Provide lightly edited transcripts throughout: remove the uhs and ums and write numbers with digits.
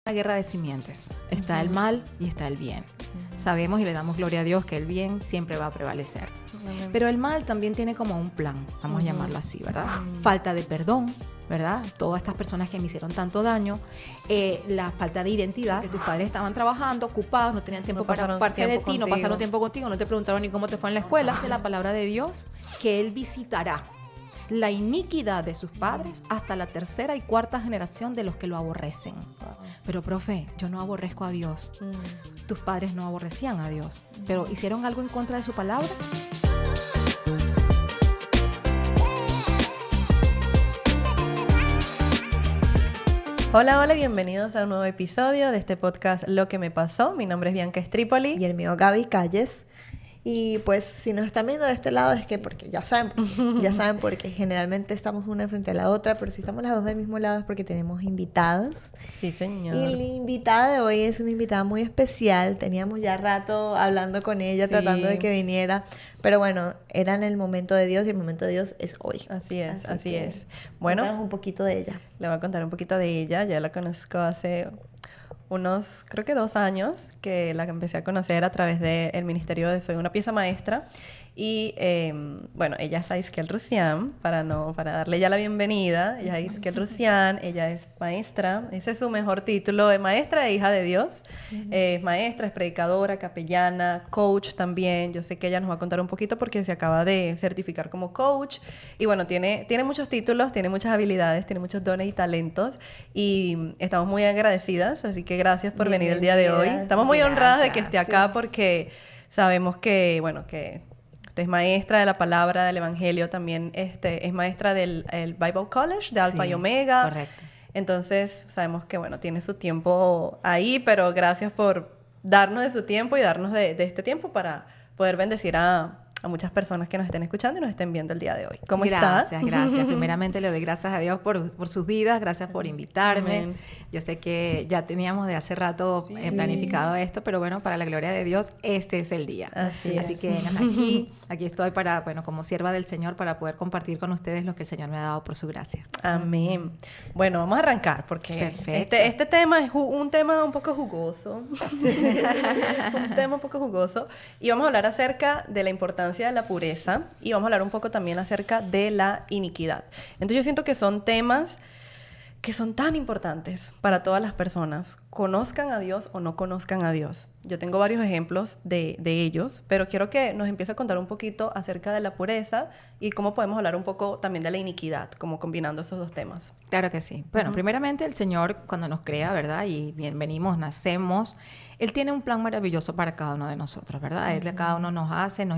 Una guerra de simientes. Está el mal y está el bien. Sabemos y le damos gloria a Dios que el bien siempre va a prevalecer. Pero el mal también tiene como un plan, vamos a llamarlo así, ¿verdad? Falta de perdón, ¿verdad? Todas estas personas que me hicieron tanto daño, la falta de identidad, que tus padres estaban trabajando, ocupados, no tenían tiempo para ocuparse de ti, no pasaron tiempo contigo, no te preguntaron ni cómo te fue en la escuela. Dice la palabra de Dios que Él visitará la iniquidad de sus padres hasta la tercera y cuarta generación de los que lo aborrecen. Pero, profe, yo no aborrezco a Dios. Tus padres no aborrecían a Dios, pero ¿hicieron algo en contra de su palabra? Hola, hola, bienvenidos a un nuevo episodio de este podcast Lo que me pasó. Mi nombre es Bianca Estrípoli. Y el mío Gaby Calles. Y pues si nos están viendo de este lado es que porque ya saben porque generalmente estamos una frente a la otra, pero si estamos las dos del mismo lado es porque tenemos invitadas. Sí, señor. Y la invitada de hoy es una invitada muy especial. Teníamos ya rato hablando con ella, tratando de que viniera. Pero bueno, era en el momento de Dios y el momento de Dios es hoy. Así es. Bueno, cuéntanos un poquito de ella. Le voy a contar un poquito de ella. Ya la conozco hace unos, creo que 2 años, que la empecé a conocer a través del ministerio de Soy una pieza maestra. Y bueno, ella es Aisquel Rusián, para darle ya la bienvenida. Ella es Aisquel Rusián, ella es maestra, ese es su mejor título, de maestra e hija de Dios. Es maestra, es predicadora, capellana, coach también. Yo sé que ella nos va a contar un poquito porque se acaba de certificar como coach. Y bueno, tiene muchos títulos, tiene muchas habilidades, tiene muchos dones y talentos. Y estamos muy agradecidas, así que gracias por venir el día de hoy. Estamos muy honradas de que esté acá porque sabemos que, bueno, que es maestra de la palabra del evangelio, también es maestra del el Bible College de Alfa y Omega. Correcto. Entonces sabemos que bueno, tiene su tiempo ahí, pero gracias por darnos de su tiempo y darnos de este tiempo para poder bendecir a muchas personas que nos estén escuchando y nos estén viendo el día de hoy. ¿Cómo estás? Gracias. Primeramente le doy gracias a Dios por sus vidas, gracias por invitarme. Amén. Yo sé que ya teníamos de hace rato planificado esto, pero bueno, para la gloria de Dios, este es el día. Así que aquí estoy para, bueno, como sierva del Señor, para poder compartir con ustedes lo que el Señor me ha dado por su gracia. Amén. Bueno, vamos a arrancar porque este tema es un tema un poco jugoso. Un tema un poco jugoso. Y vamos a hablar acerca de la importancia de la pureza y vamos a hablar un poco también acerca de la iniquidad. Entonces yo siento que son temas que son tan importantes para todas las personas, conozcan a Dios o no conozcan a Dios. Yo tengo varios ejemplos de ellos, pero quiero que nos empiece a contar un poquito acerca de la pureza y cómo podemos hablar un poco también de la iniquidad, como combinando esos dos temas. Claro que sí. Bueno, primeramente el Señor cuando nos crea, ¿verdad? Y venimos, nacemos, Él tiene un plan maravilloso para cada uno de nosotros, ¿verdad? Él a cada uno nos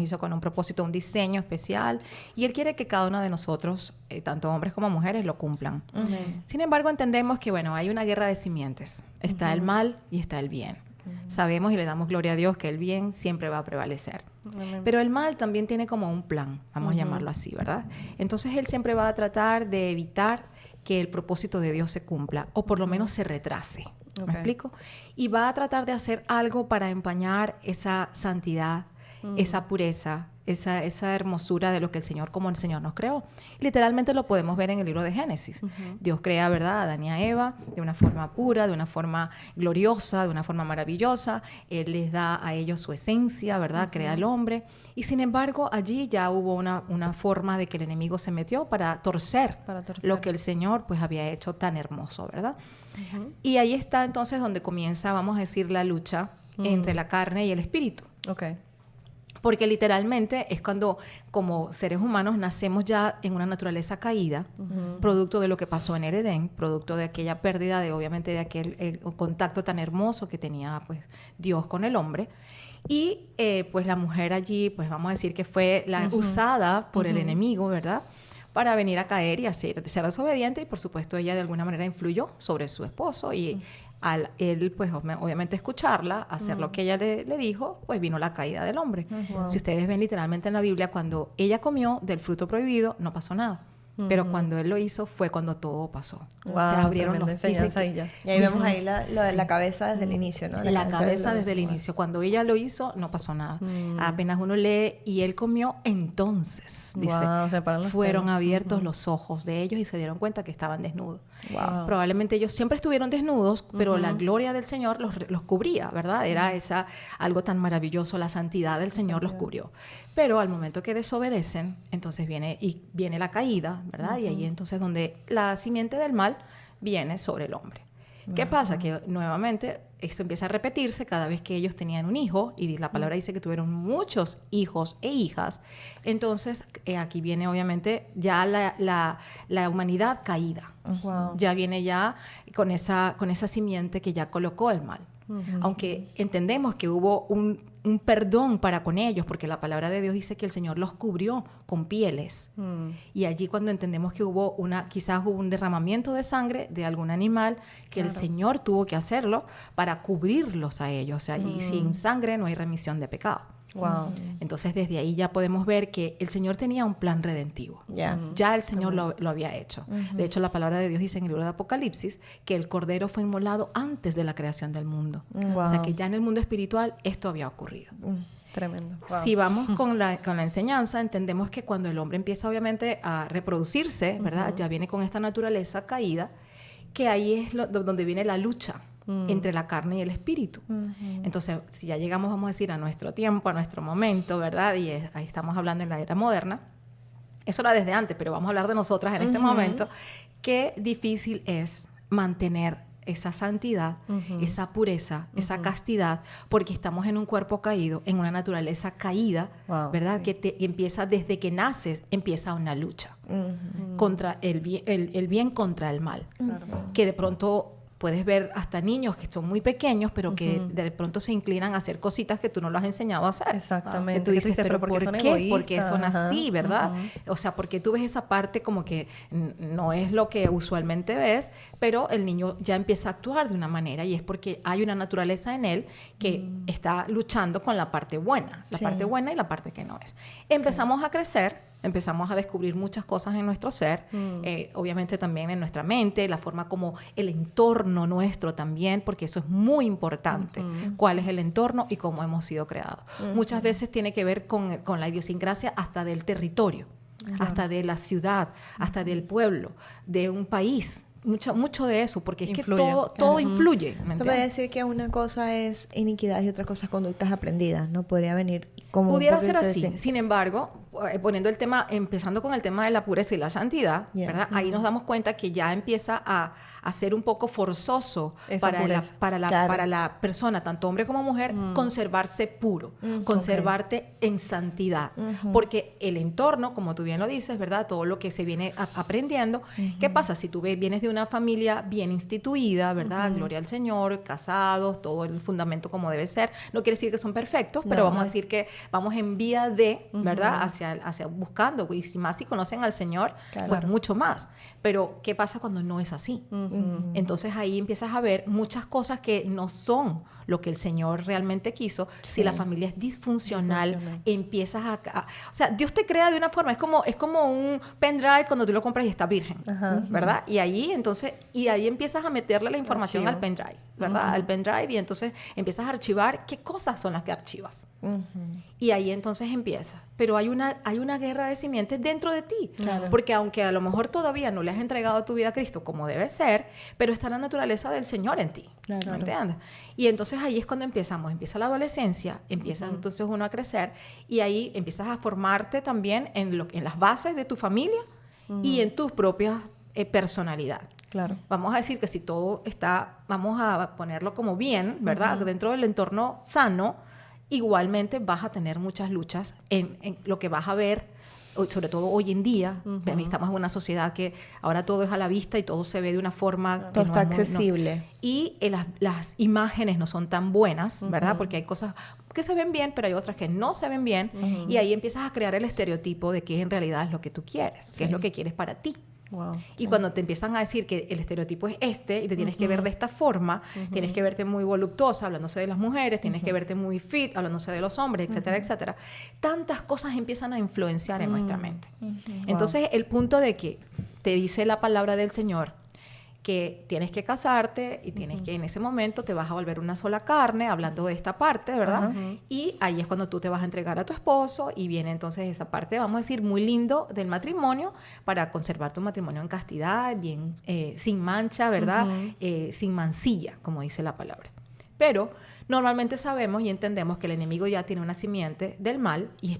hizo con un propósito, un diseño especial y Él quiere que cada uno de nosotros, tanto hombres como mujeres, lo cumplan. Sin embargo, entendemos que, bueno, hay una guerra de simientes. Está el mal y está el bien. Sabemos y le damos gloria a Dios que el bien siempre va a prevalecer. Pero el mal también tiene como un plan, vamos a llamarlo así, ¿verdad? Entonces Él siempre va a tratar de evitar que el propósito de Dios se cumpla o por lo menos se retrase. ¿Me explico? Y va a tratar de hacer algo para empañar esa santidad, esa pureza, esa hermosura de lo que como el Señor nos creó. Literalmente lo podemos ver en el libro de Génesis. Dios crea, ¿verdad?, a Adán y a Eva de una forma pura, de una forma gloriosa, de una forma maravillosa. Él les da a ellos su esencia, ¿verdad? Crea al hombre. Y sin embargo, allí ya hubo una forma de que el enemigo se metió para torcer lo que el Señor pues había hecho tan hermoso, ¿verdad? Y ahí está entonces donde comienza, vamos a decir, la lucha entre la carne y el espíritu. Porque literalmente es cuando como seres humanos nacemos ya en una naturaleza caída, producto de lo que pasó en el Edén, producto de aquella pérdida obviamente de aquel el contacto tan hermoso que tenía pues Dios con el hombre. Y pues la mujer allí, pues vamos a decir que fue usada por el enemigo, ¿verdad?, para venir a caer y ser desobediente, y por supuesto ella de alguna manera influyó sobre su esposo y al él pues obviamente escucharla, hacer lo que ella le dijo, pues vino la caída del hombre. Si ustedes ven literalmente en la Biblia, cuando ella comió del fruto prohibido no pasó nada. Pero cuando él lo hizo fue cuando todo pasó. Wow, Se abrieron tremenda los... dice enseñanza que- ahí ya. Y ahí vemos ahí lo de Sí. la cabeza desde el inicio, ¿no? La cabeza de desde el inicio. Cuando ella lo hizo, no pasó nada. Apenas uno lee y él comió, entonces, dice, Wow, se paran los fueron pelos. abiertos los ojos de ellos y se dieron cuenta que estaban desnudos. Wow. Probablemente ellos siempre estuvieron desnudos, pero la gloria del Señor los cubría, ¿verdad? Era algo tan maravilloso, la santidad del Señor los cubrió. Pero al momento que desobedecen, entonces viene la caída, ¿verdad? Y ahí entonces donde la simiente del mal viene sobre el hombre. ¿Qué pasa? Que nuevamente esto empieza a repetirse cada vez que ellos tenían un hijo, y la palabra dice que tuvieron muchos hijos e hijas. Entonces, aquí viene obviamente ya la humanidad caída. Wow. Ya viene ya con esa simiente que ya colocó el mal. Aunque entendemos que hubo un perdón para con ellos, porque la palabra de Dios dice que el Señor los cubrió con pieles. Y allí cuando entendemos que quizás hubo un derramamiento de sangre de algún animal, que el Señor tuvo que hacerlo para cubrirlos a ellos. O sea, y sin sangre no hay remisión de pecado. Wow. Entonces desde ahí ya podemos ver que el Señor tenía un plan redentivo. Ya. Ya el Señor lo había hecho. De hecho, la palabra de Dios dice en el libro de Apocalipsis que el Cordero fue inmolado antes de la creación del mundo. O sea que ya en el mundo espiritual esto había ocurrido. Tremendo. Wow. Si vamos con la enseñanza, entendemos que cuando el hombre empieza obviamente a reproducirse, ¿verdad? Ya viene con esta naturaleza caída, que ahí es donde viene la lucha entre la carne y el espíritu. Entonces, si ya llegamos, vamos a decir, a nuestro tiempo, a nuestro momento, ¿verdad? Y ahí estamos hablando en la era moderna. Eso era desde antes, pero vamos a hablar de nosotras en este momento. Qué difícil es mantener esa santidad, esa pureza, esa castidad, porque estamos en un cuerpo caído, en una naturaleza caída, Wow, ¿verdad? sí. Que empieza desde que naces, empieza una lucha contra el bien contra el mal. Que de pronto puedes ver hasta niños que son muy pequeños, pero que de pronto se inclinan a hacer cositas que tú no los has enseñado a hacer. Exactamente. Que tú Que dices, pero ¿por son qué? Porque son egoístas? así, ¿verdad? O sea, porque tú ves esa parte como que no es lo que usualmente ves, pero el niño ya empieza a actuar de una manera y es porque hay una naturaleza en él que está luchando con la parte buena, la Sí. parte buena y la parte que no es. Empezamos a crecer, empezamos a descubrir muchas cosas en nuestro ser, obviamente también en nuestra mente, la forma como el entorno nuestro también, porque eso es muy importante, cuál es el entorno y cómo hemos sido creados. Muchas veces tiene que ver con la idiosincrasia hasta del territorio, hasta de la ciudad, hasta del pueblo, de un país. Mucho de eso, porque es Influye. que todo influye. ¿me Se puede entiendes? decir que una cosa es iniquidad y otra cosa es conductas aprendidas, ¿no? Podría venir como... Pudiera un ser poquito así. Sin embargo, poniendo el tema, empezando con el tema de la pureza y la santidad, Yeah. ¿verdad? Ahí nos damos cuenta que ya empieza a ser un poco forzoso Esa para pureza. Claro. para la persona, tanto hombre como mujer, conservarse puro, conservarte en santidad. Porque el entorno, como tú bien lo dices, ¿verdad? Todo lo que se viene aprendiendo. ¿Qué pasa? Si tú vienes de una familia bien instituida, ¿verdad? Gloria al Señor, casados, todo el fundamento como debe ser. No quiere decir que son perfectos, pero No. vamos a decir que vamos en vía de, ¿verdad? Hacia buscando. Y si más si conocen al Señor, Claro. pues mucho más. Pero, ¿qué pasa cuando no es así? Entonces ahí empiezas a ver muchas cosas que no son lo que el Señor realmente quiso. Si la familia es disfuncional, empiezas o sea, Dios te crea de una forma, es como un pendrive cuando tú lo compras y está virgen, ¿verdad? Y ahí empiezas a meterle la información Archivo. al pendrive, ¿verdad? Al pendrive, y entonces empiezas a archivar qué cosas son las que archivas. Y ahí entonces empiezas. Pero hay una guerra de simientes dentro de ti. Claro. Porque aunque a lo mejor todavía no le has entregado tu vida a Cristo como debe ser, pero está la naturaleza del Señor en ti. Claro. ¿Me entiendes? Y entonces ahí es cuando empieza la adolescencia, empieza entonces uno a crecer y ahí empiezas a formarte también en las bases de tu familia y en tus propias personalidad. Claro. Vamos a decir que si todo está, vamos a ponerlo como bien, ¿verdad? Dentro del entorno sano, igualmente vas a tener muchas luchas en lo que vas a ver, sobre todo hoy en día. Estamos en una sociedad que ahora todo es a la vista y todo se ve de una forma Todo que está no es muy- accesible. Y las imágenes no son tan buenas, ¿verdad? Porque hay cosas que se ven bien, pero hay otras que no se ven bien. Y ahí empiezas a crear el estereotipo de qué en realidad es lo que tú quieres, qué es lo que quieres para ti. Wow. Y cuando te empiezan a decir que el estereotipo es este y te tienes que ver de esta forma, tienes que verte muy voluptuosa hablándose de las mujeres, tienes que verte muy fit hablándose de los hombres, etcétera, etcétera. Tantas cosas empiezan a influenciar en nuestra mente. Entonces, el punto de que te dice la palabra del Señor que tienes que casarte y tienes que en ese momento te vas a volver una sola carne, hablando de esta parte, ¿verdad? Y ahí es cuando tú te vas a entregar a tu esposo y viene entonces esa parte, vamos a decir, muy lindo del matrimonio para conservar tu matrimonio en castidad, bien, sin mancha, ¿verdad? Sin mancilla, como dice la palabra. Pero normalmente sabemos y entendemos que el enemigo ya tiene una simiente del mal y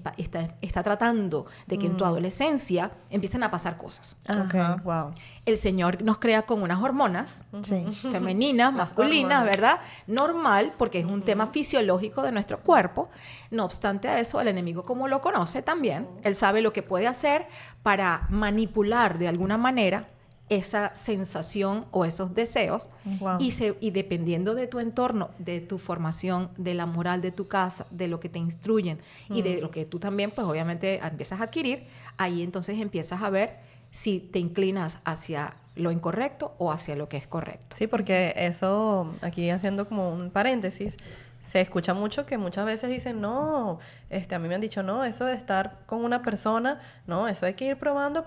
está tratando de que en tu adolescencia empiecen a pasar cosas. Ok, wow. El Señor nos crea con unas hormonas Sí. femeninas, masculinas, hormonas. ¿verdad? Normal, porque es un tema fisiológico de nuestro cuerpo. No obstante a eso, el enemigo, como lo conoce también, él sabe lo que puede hacer para manipular de alguna manera esa sensación o esos deseos. Wow. Y dependiendo de tu entorno, de tu formación, de la moral de tu casa, de lo que te instruyen y de lo que tú también, pues obviamente empiezas a adquirir, ahí entonces empiezas a ver si te inclinas hacia lo incorrecto o hacia lo que es correcto. Sí, porque eso, aquí haciendo como un paréntesis, se escucha mucho que muchas veces dicen, no, a mí me han dicho, no, eso de estar con una persona, no, eso hay que ir probando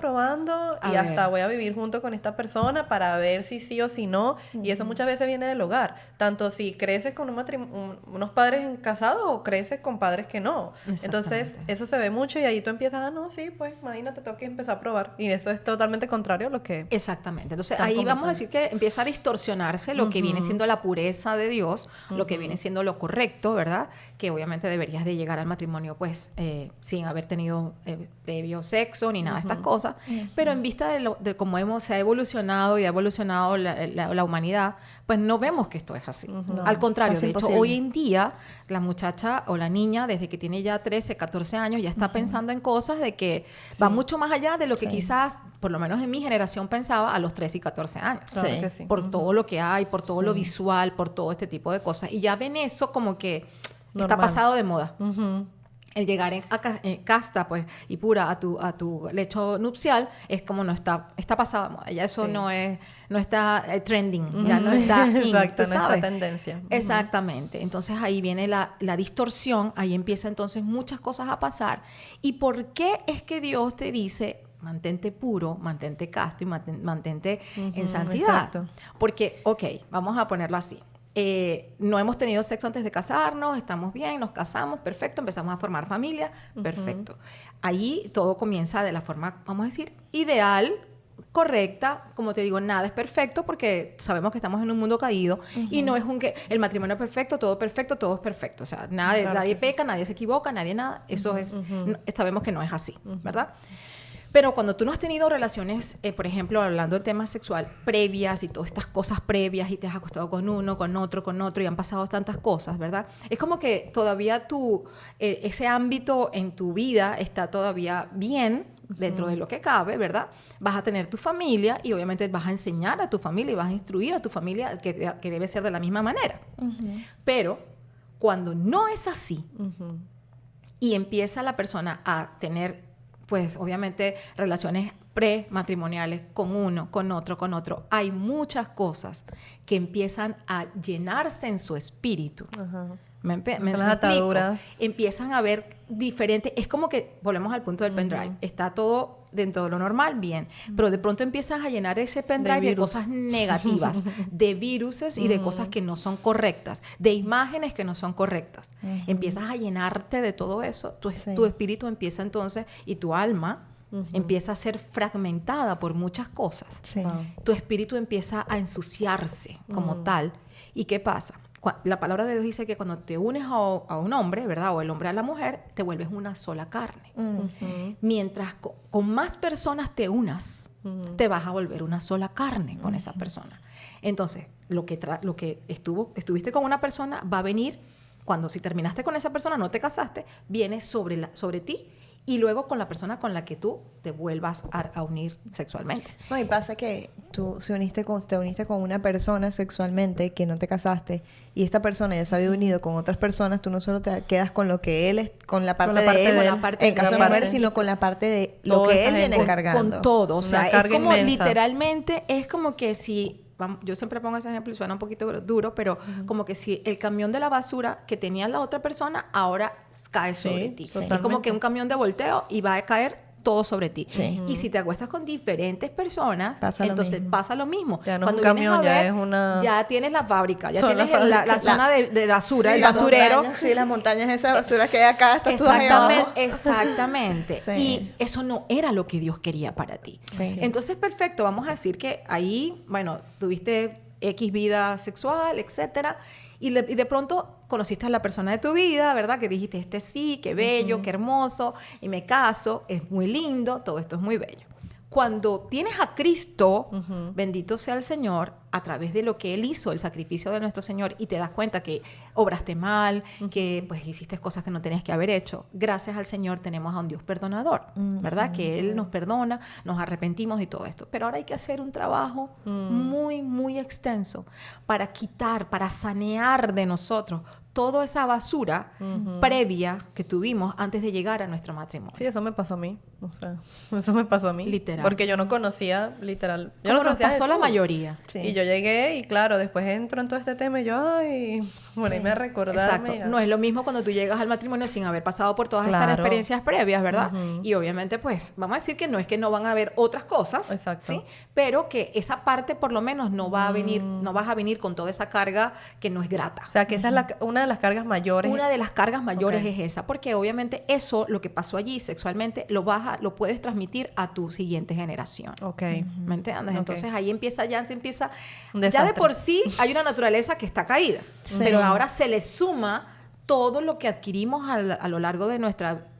A y ver. hasta voy a vivir junto con esta persona para ver si sí o si no. Y eso muchas veces viene del hogar. Tanto si creces con unos padres casados o creces con padres que no. Entonces, Exactamente. eso se ve mucho y ahí tú empiezas, no, sí, pues imagínate, tengo que empezar a probar. Y eso es totalmente contrario a lo que... Exactamente. Entonces, Están ahí vamos a conversando. decir que empieza a distorsionarse lo que viene siendo la pureza de Dios, lo que viene siendo lo correcto, ¿verdad? Que obviamente deberías de llegar al matrimonio, pues, sin haber tenido previo sexo ni nada de estas cosas. Pero en vista de cómo se ha evolucionado y ha evolucionado la humanidad, pues no vemos que esto es así. Al contrario, casi de hecho, imposible. hoy en día, la muchacha o la niña, desde que tiene ya 13, 14 años, ya está pensando en cosas de que va mucho más allá de lo que quizás, por lo menos en mi generación, pensaba a los 13 y 14 años. Claro Sí. que sí. Por todo lo que hay, por todo lo visual, por todo este tipo de cosas. Y ya ven eso como que está Normal. pasado de moda. Ujú. El llegar en casta, pues, y pura a tu lecho nupcial es como no está pasado de moda. Ya eso Sí. no está trending, ya no está in, Exacto, ¿tú no está sabes? tendencia. Ujú. Exactamente. Entonces ahí viene la distorsión, ahí empieza entonces muchas cosas a pasar. ¿Y por qué es que Dios te dice mantente puro, mantente casto y mantente en santidad? exacto. Porque, ok, vamos a ponerlo así. No hemos tenido sexo antes de casarnos, estamos bien, nos casamos, perfecto, empezamos a formar familia, perfecto. Ahí todo comienza de la forma, vamos a decir, ideal, correcta. Como te digo, nada es perfecto porque sabemos que estamos en un mundo caído y no es el matrimonio perfecto, todo es perfecto. O sea, Claro nadie que peca, nadie se equivoca, nadie nada. Eso sabemos que no es así, ¿verdad? Pero cuando tú no has tenido relaciones, por ejemplo, hablando del tema sexual, previas y todas estas cosas previas y te has acostado con uno, con otro y han pasado tantas cosas, ¿verdad? Es como que todavía ese ámbito en tu vida está todavía bien dentro de lo que cabe, ¿verdad? Vas a tener tu familia y obviamente vas a enseñar a tu familia y vas a instruir a tu familia que debe ser de la misma manera. Pero cuando no es así y empieza la persona a tener pues obviamente relaciones prematrimoniales con uno, con otro, hay muchas cosas que empiezan a llenarse en su espíritu. Ajá. ¿Me Las explico? ataduras. Empiezan a ver diferentes, es como que, volvemos al punto del pendrive, está todo dentro de lo normal, bien, pero de pronto empiezas a llenar ese pendrive de virus. cosas negativas, de viruses y de cosas que no son correctas, de imágenes que no son correctas. Empiezas a llenarte de todo eso, tu espíritu empieza entonces, y tu alma empieza a ser fragmentada por muchas cosas. Sí. Wow. Tu espíritu empieza a ensuciarse como tal. ¿Y qué pasa? La palabra de Dios dice que cuando te unes a un hombre, ¿verdad? O el hombre a la mujer, te vuelves una sola carne. Mientras con más personas te unas, te vas a volver una sola carne con esa persona. Entonces, lo que estuviste con una persona va a venir, si terminaste con esa persona, no te casaste, viene sobre ti y luego con la persona con la que tú te vuelvas a unir sexualmente. No, y pasa que tú te uniste con una persona sexualmente que no te casaste y esta persona ya se había unido con otras personas, tú no solo te quedas con lo que él es, con la parte de él, con la parte en caso de de la mujer, él. sino con la parte de lo Toda que esa él viene gente. cargando. Con todo, o sea, Una es carga como inmensa. literalmente, es como que si, yo siempre pongo ese ejemplo y suena un poquito duro, pero como que si el camión de la basura que tenía la otra persona ahora cae sobre ti. Es como totalmente. que un camión de volteo y va a caer todo sobre ti. Sí. Y si te acuestas con diferentes personas, Pasa lo entonces mismo. pasa lo mismo. Ya no es un vienes camión, a ya ver, es una... ya tienes la fábrica, ya Son tienes las la fábricas. zona de basura, Sí, el las basurero. montañas, sí, las montañas esas basuras que hay acá, estás tú ahí abajo. Exactamente. Sí. Y eso no era lo que Dios quería para ti. Sí. Entonces, perfecto, vamos a decir que ahí, bueno, tuviste X vida sexual, etcétera, y de pronto conociste a la persona de tu vida, ¿verdad? Que dijiste, este sí, qué bello, qué hermoso, y me caso, es muy lindo, todo esto es muy bello. Cuando tienes a Cristo, bendito sea el Señor, a través de lo que Él hizo, el sacrificio de nuestro Señor, y te das cuenta que obraste mal, que pues hiciste cosas que no tenías que haber hecho, gracias al Señor tenemos a un Dios perdonador, ¿verdad? Que Él nos perdona, nos arrepentimos y todo esto. Pero ahora hay que hacer un trabajo muy, muy extenso para quitar, para sanear de nosotros toda esa basura previa que tuvimos antes de llegar a nuestro matrimonio. Sí, eso me pasó a mí. O sea, eso me pasó a mí. Literal. Porque yo no conocía, literal. Yo Como no nos conocía a pasó a la Jesús. mayoría. Sí. Y yo llegué y claro, después entro en todo este tema y yo, ay, ponerme a recordarme. Exacto. No es lo mismo cuando tú llegas al matrimonio sin haber pasado por todas estas Claro. experiencias previas, ¿verdad? Y obviamente, pues, vamos a decir que no es que no van a haber otras cosas, Exacto. ¿sí? Pero que esa parte, por lo menos, no va a venir, no vas a venir con toda esa carga que no es grata. O sea, que esa es una de las cargas mayores. Una de las cargas mayores Ok. es esa, porque obviamente eso, lo que pasó allí sexualmente, lo puedes transmitir a tu siguiente generación. Ok. ¿Me entiendes? Ok. Entonces ahí se empieza. Un Ya de desastre. por sí hay una naturaleza que está caída, Sí. pero ahora se le suma todo lo que adquirimos a lo largo de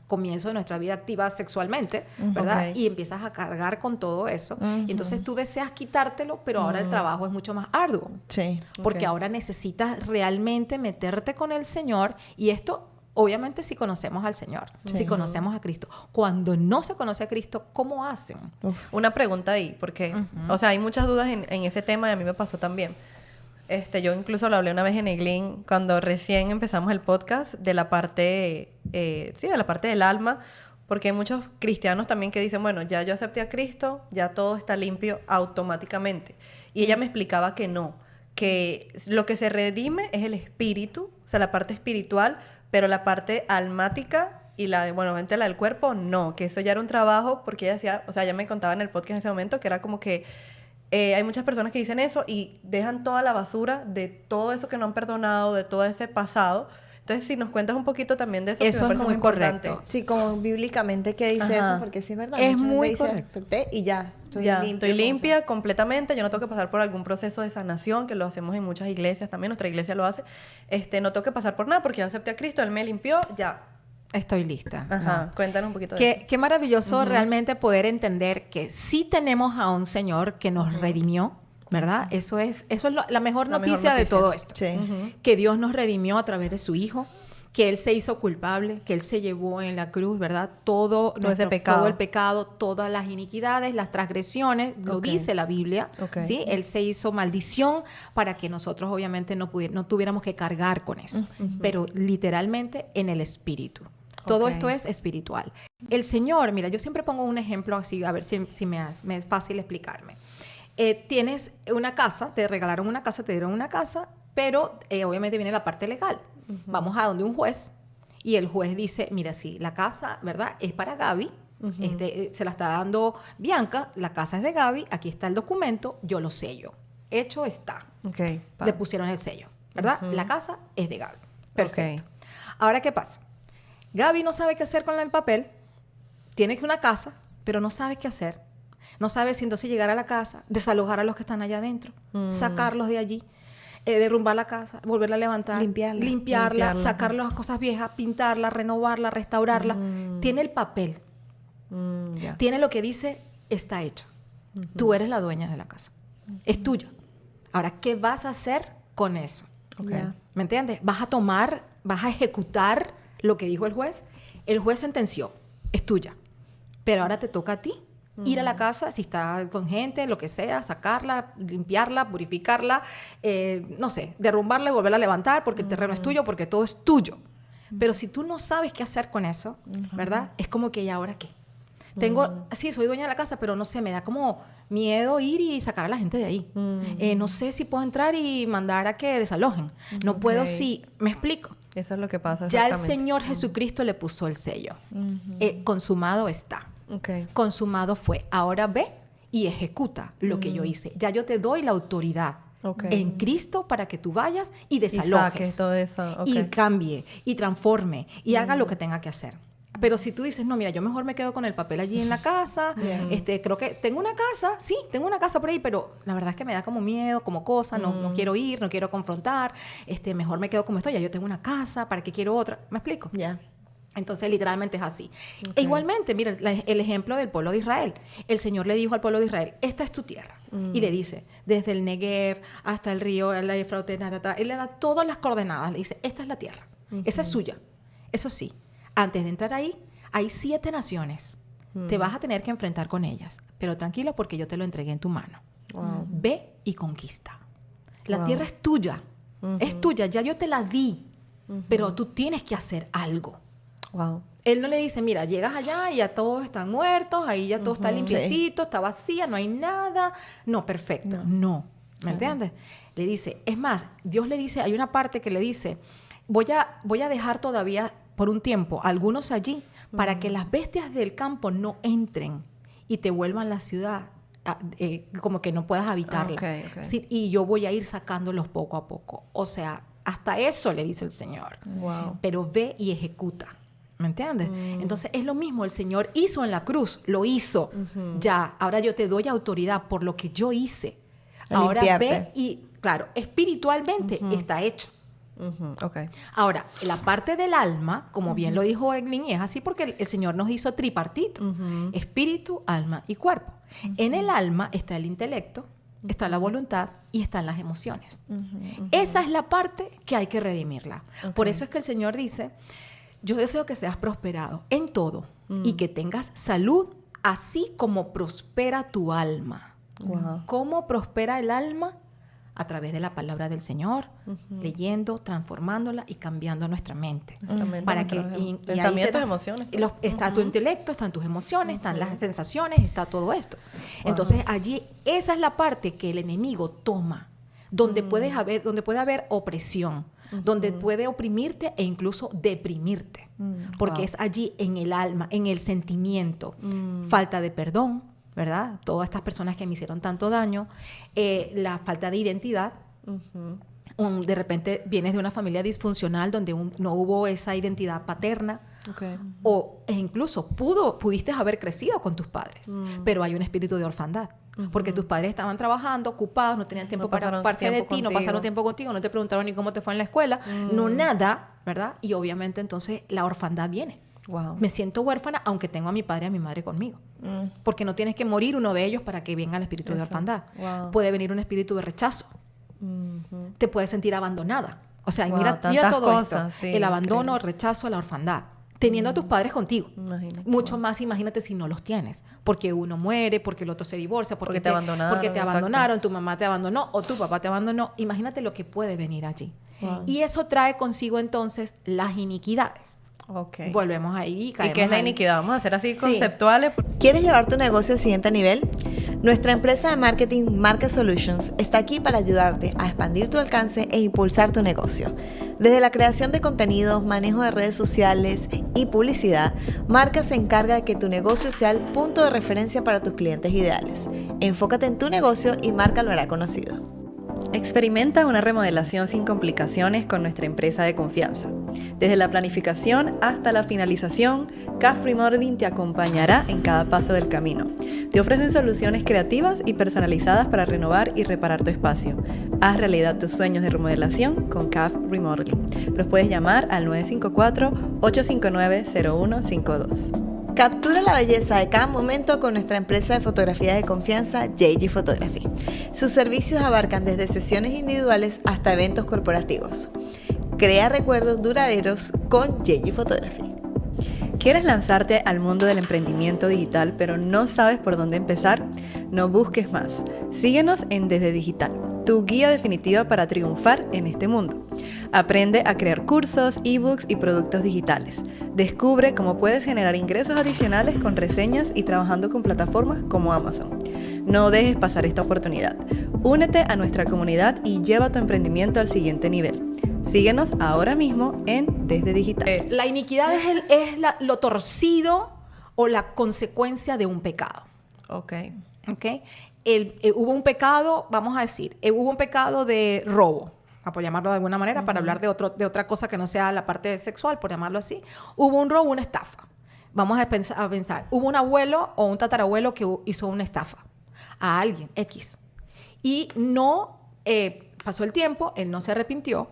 comienzo de nuestra vida activa sexualmente, ¿verdad? Ok. Y empiezas a cargar con todo eso. Y entonces tú deseas quitártelo, pero ahora el trabajo es mucho más arduo. Sí. Porque Ok. ahora necesitas realmente meterte con el Señor y esto, obviamente, si conocemos al Señor, Sí. si conocemos a Cristo. Cuando no se conoce a Cristo, ¿cómo hacen? Una pregunta ahí, porque, o sea, hay muchas dudas en ese tema y a mí me pasó también. Yo incluso lo hablé una vez en Eglín cuando recién empezamos el podcast de la parte, de la parte del alma, porque hay muchos cristianos también que dicen, bueno, ya yo acepté a Cristo, ya todo está limpio automáticamente. Y ella me explicaba que no, que lo que se redime es el espíritu, o sea, la parte espiritual, pero la parte almática y la obviamente la del cuerpo, no, que eso ya era un trabajo, porque ella decía, o sea, ella me contaba en el podcast en ese momento que era como que hay muchas personas que dicen eso y dejan toda la basura de todo eso que no han perdonado, de todo ese pasado. Entonces, si nos cuentas un poquito también de eso, que Eso me es parece muy importante. correcto. Sí, como bíblicamente que dice Ajá. eso, porque sí es verdad. Es mucha gente muy dice, correcto. "Acepté y ya, estoy Ya, limpia. estoy limpia completamente, yo no tengo que pasar por algún proceso de sanación, que lo hacemos en muchas iglesias también, nuestra iglesia lo hace. No tengo que pasar por nada porque ya acepté a Cristo, Él me limpió, ya. Estoy lista. Ajá, No. cuéntanos un poquito de eso. Qué maravilloso realmente poder entender que sí tenemos a un Señor que nos redimió, ¿verdad? Eso es la mejor La mejor noticia de noticia. todo esto. Sí. Que Dios nos redimió a través de su Hijo, que Él se hizo culpable, que Él se llevó en la cruz, ¿verdad? Todo ese pecado. todo el pecado, todas las iniquidades, las transgresiones, lo Ok. dice la Biblia, Ok. ¿sí? Él se hizo maldición para que nosotros obviamente no tuviéramos que cargar con eso, pero literalmente en el espíritu. Todo Ok. esto es espiritual. El Señor, mira, yo siempre pongo un ejemplo así, a ver si me es fácil explicarme. Tienes una casa, te regalaron una casa, te dieron una casa, pero obviamente viene la parte legal. Vamos a donde un juez y el juez dice, mira, sí, la casa, ¿verdad? Es para Gaby, se la está dando Bianca, la casa es de Gaby, aquí está el documento, yo lo sello. Hecho está. Ok, Le pusieron el sello, ¿verdad? La casa es de Gaby. Perfecto. Ok. Ahora, ¿qué pasa? Gaby no sabe qué hacer con el papel, tiene una casa, pero no sabe qué hacer. No sabe si entonces llegar a la casa, desalojar a los que están allá adentro, sacarlos de allí, derrumbar la casa, volverla a levantar, limpiarla, sacar las cosas viejas, pintarla, renovarla, restaurarla. Tiene el papel, Ya. tiene lo que dice, está hecho. Tú eres la dueña de la casa. Es tuyo. Ahora, ¿qué vas a hacer con eso? Ok. Ya. ¿Me entiendes? Vas a ejecutar lo que dijo el juez. El juez sentenció, es tuya. Pero ahora te toca a ti ir a la casa, si está con gente, lo que sea, sacarla, limpiarla, purificarla, no sé, derrumbarla y volverla a levantar porque el terreno es tuyo, porque todo es tuyo. Pero si tú no sabes qué hacer con eso, ¿verdad? Es como que, ¿y ahora qué? Sí, soy dueña de la casa, pero no sé, me da como miedo ir y sacar a la gente de ahí. No sé si puedo entrar y mandar a que desalojen. No puedo Ok. si... ¿Me explico? Eso es lo que pasa. Ya el exactamente. Señor Jesucristo le puso el sello. Consumado está. Ok. Consumado fue. Ahora ve y ejecuta lo que yo hice. Ya yo te doy la autoridad Ok. en Cristo para que tú vayas y Y desalojes. saques todo eso. Ok. Y cambie, y transforme, y haga lo que tenga que hacer. Pero si tú dices, no, mira, yo mejor me quedo con el papel allí en la casa, creo que tengo una casa, sí, tengo una casa por ahí, pero la verdad es que me da como miedo, como cosa, no quiero ir, no quiero confrontar, mejor me quedo como estoy, ya yo tengo una casa, ¿para qué quiero otra? ¿Me explico? Ya. Entonces, literalmente es así. Ok. E igualmente, mira, el ejemplo del pueblo de Israel. El Señor le dijo al pueblo de Israel, esta es tu tierra. Y le dice, desde el Negev hasta el río, el Éufrates, él le da todas las coordenadas. Le dice, esta es la tierra. Esa es suya. Eso sí, antes de entrar ahí, hay 7 naciones. Te vas a tener que enfrentar con ellas. Pero tranquilo, porque yo te lo entregué en tu mano. Wow. Ve y conquista. La Wow. tierra es tuya. Es tuya, ya yo te la di. Pero tú tienes que hacer algo. Wow. Él no le dice, mira, llegas allá y ya todos están muertos, ahí ya todo está limpiecito, está vacía, no hay nada. No, perfecto. No. ¿Me entiendes? Le dice, es más, Dios le dice, hay una parte que le dice, voy a dejar todavía por un tiempo a algunos allí para que las bestias del campo no entren y te vuelvan la ciudad como que no puedas habitarla. Ok. Sí, y yo voy a ir sacándolos poco a poco. O sea, hasta eso le dice el Señor. Wow. Pero ve y ejecuta. ¿Me entiendes? Entonces es lo mismo, el Señor hizo en la cruz, lo hizo. Ya, ahora yo te doy autoridad por lo que yo hice. A Ahora limpiarte. ve y, claro, espiritualmente está hecho. Ok. Ahora, la parte del alma, como bien lo dijo Eglin, y es así porque el Señor nos hizo tripartito. Espíritu, alma y cuerpo. En el alma está el intelecto, está la voluntad y están las emociones. Esa es la parte que hay que redimirla. Por eso es que el Señor dice, yo deseo que seas prosperado en todo y que tengas salud, así como prospera tu alma. Wow. ¿Cómo prospera el alma? A través de la palabra del Señor, leyendo, transformándola y cambiando nuestra mente. Para que Pensamientos, emociones. Está tu intelecto, están tus emociones, están las sensaciones, está todo esto. Entonces allí esa es la parte que el enemigo toma, donde puede haber opresión, donde puede oprimirte e incluso deprimirte, porque es allí en el alma, en el sentimiento, falta de perdón, ¿verdad? Todas estas personas que me hicieron tanto daño, la falta de identidad. De repente vienes de una familia disfuncional donde no hubo esa identidad paterna, Okay. e incluso pudiste haber crecido con tus padres, pero hay un espíritu de orfandad. Porque tus padres estaban trabajando, ocupados, no tenían tiempo para ocuparse de ti, no pasaron tiempo contigo, no te preguntaron ni cómo te fue en la escuela, no nada, ¿verdad? Y obviamente entonces la orfandad viene. Wow. Me siento huérfana aunque tengo a mi padre y a mi madre conmigo. Porque no tienes que morir uno de ellos para que venga el espíritu de orfandad. Wow. Puede venir un espíritu de rechazo. Te puedes sentir abandonada. O sea, Wow, mira tantas todo cosas, esto. sí, El abandono, increíble. el rechazo, la orfandad. Teniendo a tus padres contigo. Imagínate. Mucho más, imagínate si no los tienes. Porque uno muere, porque el otro se divorcia, porque te abandonaron, porque te exacto. abandonaron, tu mamá te abandonó o tu papá te abandonó. Imagínate lo que puede venir allí. Y eso trae consigo entonces las iniquidades. Ok. Volvemos ahí y ¿Y caemos qué es la ahí. iniquidad? Vamos a hacer así conceptuales. ¿Quieres llevar tu negocio al siguiente nivel? Nuestra empresa de marketing Market Solutions está aquí para ayudarte a expandir tu alcance e impulsar tu negocio. Desde la creación de contenidos, manejo de redes sociales y publicidad, Marca se encarga de que tu negocio sea el punto de referencia para tus clientes ideales. Enfócate en tu negocio y Marca lo hará conocido. Experimenta una remodelación sin complicaciones con nuestra empresa de confianza. Desde la planificación hasta la finalización, CAF Remodeling te acompañará en cada paso del camino. Te ofrecen soluciones creativas y personalizadas para renovar y reparar tu espacio. Haz realidad tus sueños de remodelación con CAF Remodeling. Los puedes llamar al 954-859-0152. Captura la belleza de cada momento con nuestra empresa de fotografía de confianza, JG Photography. Sus servicios abarcan desde sesiones individuales hasta eventos corporativos. Crea recuerdos duraderos con JG Photography. ¿Quieres lanzarte al mundo del emprendimiento digital pero no sabes por dónde empezar? No busques más. Síguenos en Desde Digital, tu guía definitiva para triunfar en este mundo. Aprende a crear cursos, ebooks y productos digitales. Descubre cómo puedes generar ingresos adicionales con reseñas y trabajando con plataformas como Amazon. No dejes pasar esta oportunidad. Únete a nuestra comunidad y lleva tu emprendimiento al siguiente nivel. Síguenos ahora mismo en Desde Digital. La iniquidad es lo torcido o la consecuencia de un pecado. Ok. ¿Ok? Hubo un pecado, vamos a decir, hubo un pecado de robo, por llamarlo de alguna manera, para hablar de otra cosa que no sea la parte sexual, por llamarlo así. Hubo un robo, una estafa. Vamos a pensar, hubo un abuelo o un tatarabuelo que hizo una estafa a alguien, X. Y no pasó el tiempo, él no se arrepintió,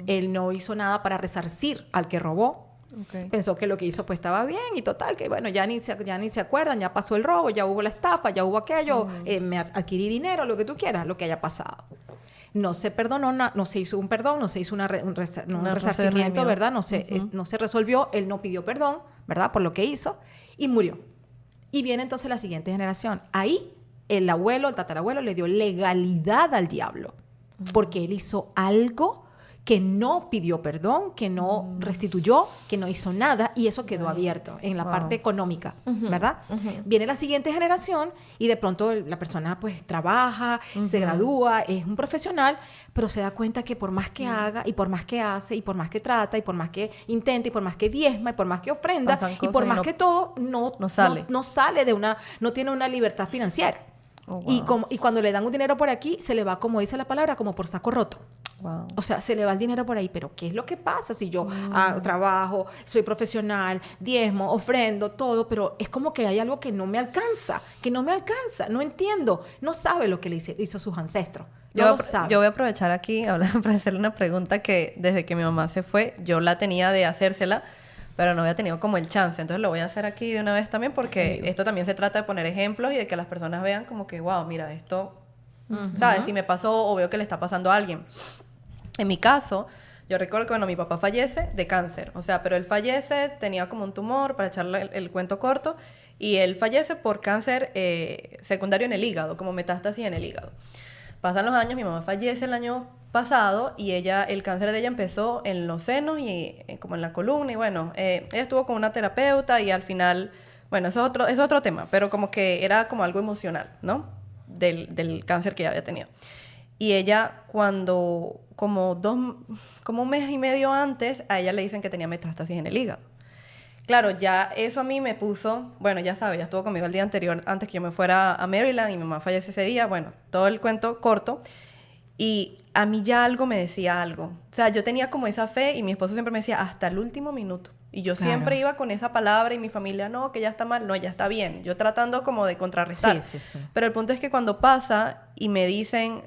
él no hizo nada para resarcir al que robó. Okay. Pensó que lo que hizo pues estaba bien y total, que bueno, ya ni se acuerdan, ya pasó el robo, ya hubo la estafa, ya hubo aquello, me adquirí dinero, lo que tú quieras, lo que haya pasado. No se perdonó, no se hizo un perdón, no se hizo un resarcimiento, ¿verdad? No se resolvió, él no pidió perdón, ¿verdad? Por lo que hizo y murió. Y viene entonces la siguiente generación. Ahí el tatarabuelo le dio legalidad al diablo porque él hizo algo que no pidió perdón, que no restituyó, que no hizo nada, y eso quedó abierto en la parte económica, ¿verdad? Viene la siguiente generación y de pronto la persona pues trabaja, se gradúa, es un profesional, pero se da cuenta que por más que haga, y por más que hace, y por más que trata, y por más que intenta, y por más que diezma, y por más que ofrenda, y por más que todo, no sale de no tiene una libertad financiera. Oh, wow. Y cuando le dan un dinero por aquí, se le va, como dice la palabra, como por saco roto. Wow. O sea, se le va el dinero por ahí. Pero ¿qué es lo que pasa si yo trabajo, soy profesional, diezmo, ofrendo, todo? Pero es como que hay algo que no me alcanza, no entiendo. No sabe lo que le hizo sus ancestros. Yo voy a aprovechar aquí para hacerle una pregunta que desde que mi mamá se fue, yo la tenía de hacérsela, pero no había tenido como el chance. Entonces lo voy a hacer aquí de una vez también porque esto también se trata de poner ejemplos y de que las personas vean como que, wow, mira, esto, ¿sabes? Si me pasó o veo que le está pasando a alguien. En mi caso, yo recuerdo que, bueno, mi papá fallece de cáncer. O sea, pero él fallece, tenía como un tumor, para echarle el cuento corto, y él fallece por cáncer secundario en el hígado, como metástasis en el hígado. Pasan los años, mi mamá fallece el año pasado y el cáncer de ella empezó en los senos y como en la columna y bueno, ella estuvo con una terapeuta y al final, bueno, eso es otro tema, pero como que era como algo emocional, ¿no? Del cáncer que ella había tenido. Y ella como un mes y medio antes, a ella le dicen que tenía metástasis en el hígado. Claro, ya eso a mí me puso, bueno, ya sabes, ya estuvo conmigo el día anterior, antes que yo me fuera a Maryland y mi mamá fallece ese día, bueno, todo el cuento corto. Y a mí ya algo me decía algo. O sea, yo tenía como esa fe y mi esposo siempre me decía, hasta el último minuto. Y yo siempre iba con esa palabra y mi familia, no, que ya está mal, no, ya está bien. Yo tratando como de contrarrestar. Sí. Pero el punto es que cuando pasa y me dicen,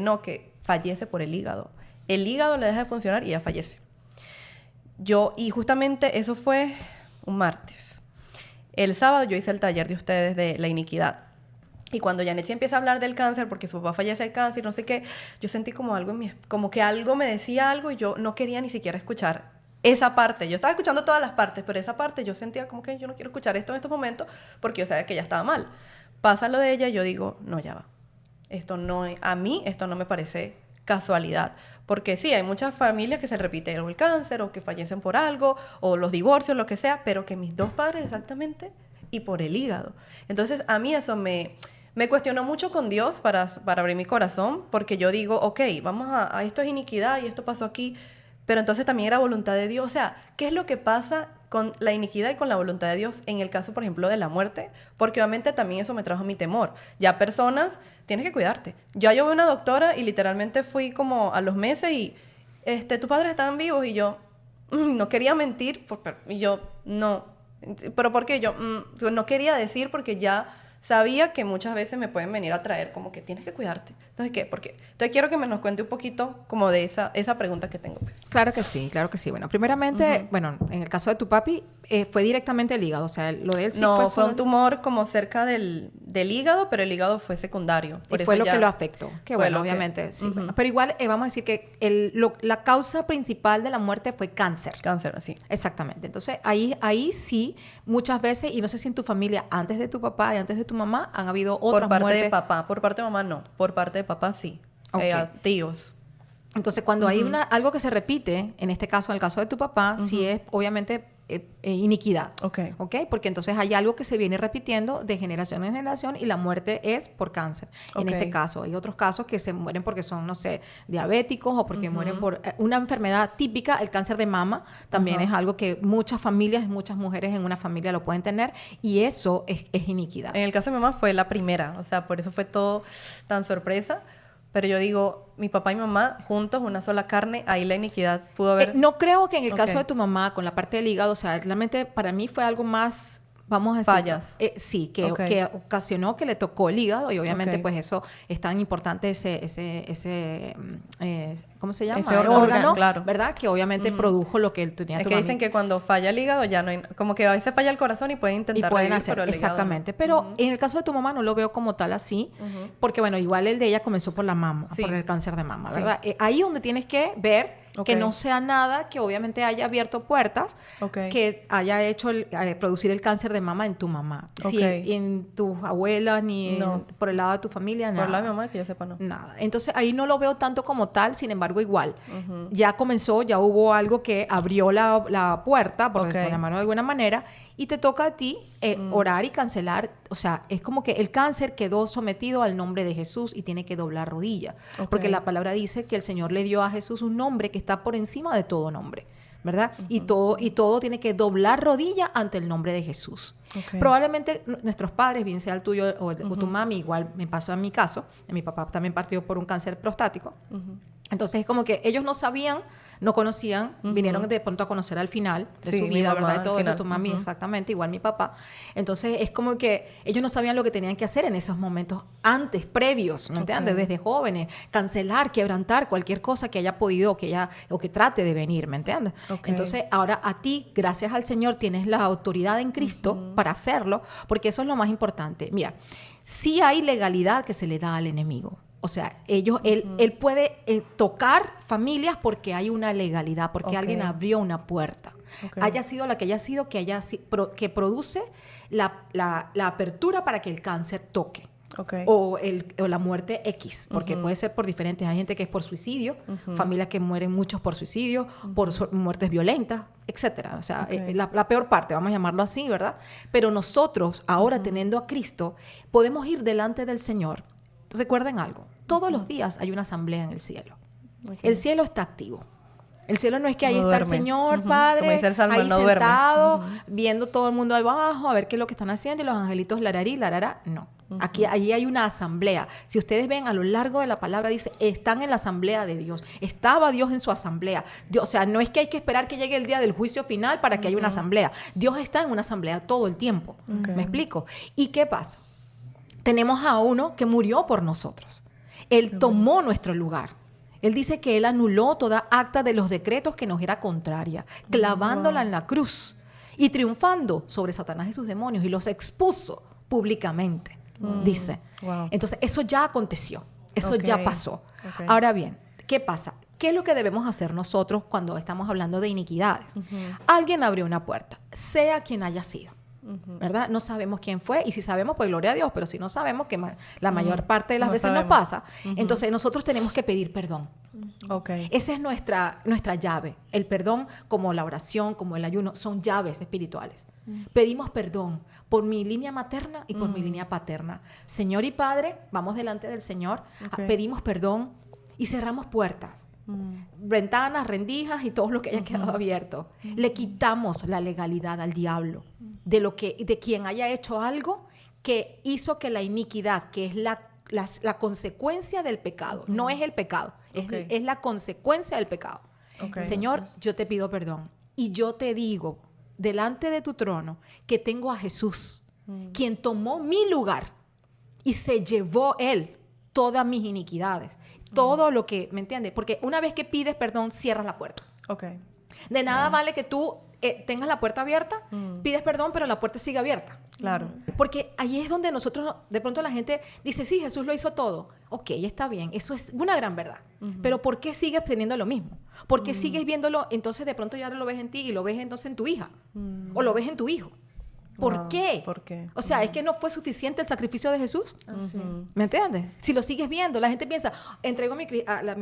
no, que fallece por el hígado. El hígado le deja de funcionar y ella fallece. Y justamente eso fue un martes. El sábado yo hice el taller de ustedes de la iniquidad. Y cuando Yanetsi empieza a hablar del cáncer, porque su papá fallece de cáncer, no sé qué, yo sentí como algo como que algo me decía algo y yo no quería ni siquiera escuchar esa parte. Yo estaba escuchando todas las partes, pero esa parte yo sentía como que yo no quiero escuchar esto en estos momentos porque yo sabía que ya estaba mal. Pasa lo de ella y yo digo, no, ya va. A mí esto no me parece casualidad. Porque sí, hay muchas familias que se repiten el cáncer o que fallecen por algo o los divorcios, lo que sea, pero que mis dos padres exactamente y por el hígado. Entonces, a mí eso me cuestionó mucho con Dios para abrir mi corazón, porque yo digo, ok, vamos a esto es iniquidad y esto pasó aquí, pero entonces también era voluntad de Dios. O sea, ¿qué es lo que pasa con la iniquidad y con la voluntad de Dios en el caso, por ejemplo, de la muerte? Porque obviamente también eso me trajo mi temor. Ya personas, tienes que cuidarte. Yo vi una doctora y literalmente fui como a los meses y, tus padres estaban vivos y yo no quería mentir, y yo, no. ¿Pero por qué? Yo no quería decir porque ya sabía que muchas veces me pueden venir a traer como que tienes que cuidarte. Entonces, ¿qué? ¿Por qué? Entonces, quiero que nos cuente un poquito como de esa pregunta que tengo, pues. Claro que sí. Bueno, primeramente, bueno, en el caso de tu papi, fue directamente el hígado. O sea, lo de él sí fue un tumor como cerca del hígado, pero el hígado fue secundario. Por y fue lo que lo afectó. Que bueno, obviamente, sí. Bueno, pero igual, vamos a decir que la causa principal de la muerte fue cáncer. Cáncer, así. Exactamente. Entonces, ahí sí, muchas veces, y no sé si en tu familia, antes de tu papá y antes de tu mamá, han habido otras muertes. Por parte de papá. Por parte de mamá, no. Por parte de papá, sí. Okay. Tíos. Entonces, cuando hay algo que se repite, en este caso, en el caso de tu papá, sí es, obviamente, iniquidad. Ok. ¿Ok? Porque entonces hay algo que se viene repitiendo de generación en generación y la muerte es por cáncer. En Ok. este caso, hay otros casos que se mueren porque son, no sé, diabéticos o porque mueren por una enfermedad típica. El cáncer de mama también es algo que muchas familias, muchas mujeres en una familia lo pueden tener y eso es iniquidad. En el caso de mi mamá fue la primera, o sea, por eso fue todo tan sorpresa. Pero yo digo, mi papá y mi mamá juntos, una sola carne, ahí la iniquidad pudo haber... No creo que en el Ok. caso de tu mamá, con la parte del hígado, o sea, realmente para mí fue algo más, vamos a decir... Fallas. Sí, que, Ok. que ocasionó que le tocó el hígado y obviamente Ok. pues eso es tan importante ¿cómo se llama? Ese órgano, claro. ¿Verdad? Que obviamente produjo lo que él tenía. Es tu que mami. dicen que cuando falla el hígado ya no hay... Como que a veces falla el corazón y pueden Y intentar pueden revivir, hacer, pero el hígado no. exactamente. Pero en el caso de tu mamá no lo veo como tal así, porque bueno, igual el de ella comenzó por la mama, Sí. por el cáncer de mama, Sí. ¿verdad? Ahí es donde tienes que ver que Ok. no sea nada que obviamente haya abierto puertas, Ok. que haya hecho producir el cáncer de mama en tu mamá. Si Ok. en tus abuelas ni No. por el lado de tu familia, nada. Por la de mi mamá, que yo sepa, no. Nada. Entonces ahí no lo veo tanto como tal, sin embargo, igual. Ya comenzó, ya hubo algo que abrió la puerta, por Ok. llamarlo de alguna manera, y te toca a ti orar y cancelar. O sea, es como que el cáncer quedó sometido al nombre de Jesús y tiene que doblar rodilla. Ok. Porque la palabra dice que el Señor le dio a Jesús un nombre que está por encima de todo nombre. ¿Verdad? Y todo tiene que doblar rodilla ante el nombre de Jesús. Ok. Probablemente nuestros padres, bien sea el tuyo o tu mami, igual me pasó en mi caso, mi papá también partió por un cáncer prostático. Entonces es como que ellos no sabían, no conocían, vinieron de pronto a conocer al final de Sí, su mi vida, mamá ¿verdad? Y al todo final. eso, tu mami, exactamente, igual mi papá. Entonces es como que ellos no sabían lo que tenían que hacer en esos momentos antes, previos, ¿me entiendes? Desde jóvenes, cancelar, quebrantar cualquier cosa que haya podido o que trate de venir, ¿me entiendes? Ok. Entonces ahora a ti, gracias al Señor, tienes la autoridad en Cristo para hacerlo, porque eso es lo más importante. Mira, sí hay legalidad que se le da al enemigo. O sea, él puede tocar familias porque hay una legalidad, porque Ok. alguien abrió una puerta. Ok. Haya sido la que haya sido, que produce la apertura para que el cáncer toque. Ok. O la muerte X, porque puede ser por diferentes. Hay gente que es por suicidio, familias que mueren muchos por suicidio, por muertes violentas, etcétera. O sea, Ok. la peor parte, vamos a llamarlo así, ¿verdad? Pero nosotros, ahora teniendo a Cristo, podemos ir delante del Señor. Recuerden algo, todos los días hay una asamblea en el cielo. Ok. El cielo está activo. El cielo no es que ahí No está el duerme. Señor, Como Padre, dice el Salmo, ahí no duerme. sentado, viendo todo el mundo abajo, a ver qué es lo que están haciendo, y los angelitos lararí, larará. No. Allí hay una asamblea. Si ustedes ven a lo largo de la palabra, dice, están en la asamblea de Dios. Estaba Dios en su asamblea. O sea, no es que hay que esperar que llegue el día del juicio final para que haya una asamblea. Dios está en una asamblea todo el tiempo. Ok. ¿Me explico? ¿Y qué pasa? Tenemos a uno que murió por nosotros. Él tomó nuestro lugar. Él dice que él anuló toda acta de los decretos que nos era contraria, clavándola en la cruz y triunfando sobre Satanás y sus demonios, y los expuso públicamente, dice. Wow. Entonces, eso ya aconteció, eso Ok. ya pasó. Ok. Ahora bien, ¿qué pasa? ¿Qué es lo que debemos hacer nosotros cuando estamos hablando de iniquidades? Alguien abrió una puerta, sea quien haya sido. ¿Verdad? No sabemos quién fue, y si sabemos, pues gloria a Dios, pero si no sabemos, que la mayor parte de las No veces sabemos. nos pasa, entonces nosotros tenemos que pedir perdón. Ok. Esa es nuestra llave. El perdón, como la oración, como el ayuno, son llaves espirituales. Pedimos perdón por mi línea materna y por mi línea paterna. Señor y Padre, vamos delante del Señor, Ok. pedimos perdón y cerramos puertas. Ventanas, rendijas y todo lo que haya quedado abierto. Le quitamos la legalidad al diablo de quien haya hecho algo que hizo que la iniquidad, que es la consecuencia del pecado, no es el pecado, Ok. es la consecuencia del pecado. Ok. Señor, yo te pido perdón y yo te digo delante de tu trono que tengo a Jesús, quien tomó mi lugar y se llevó él todas mis iniquidades, todo lo que, ¿me entiendes? Porque una vez que pides perdón, cierras la puerta. Ok. De nada vale que tú tengas la puerta abierta, pides perdón, pero la puerta sigue abierta. Claro. Porque ahí es donde nosotros, de pronto la gente dice, sí, Jesús lo hizo todo. Ok, está bien, eso es una gran verdad. Pero ¿por qué sigues teniendo lo mismo? ¿Por qué sigues viéndolo? Entonces de pronto ya no lo ves en ti y lo ves entonces en tu hija. O lo ves en tu hijo. ¿Por Wow. qué? ¿Por qué? O sea, ¿es que no fue suficiente el sacrificio de Jesús? Sí. ¿Me entiendes? Si lo sigues viendo, la gente piensa, entrego mi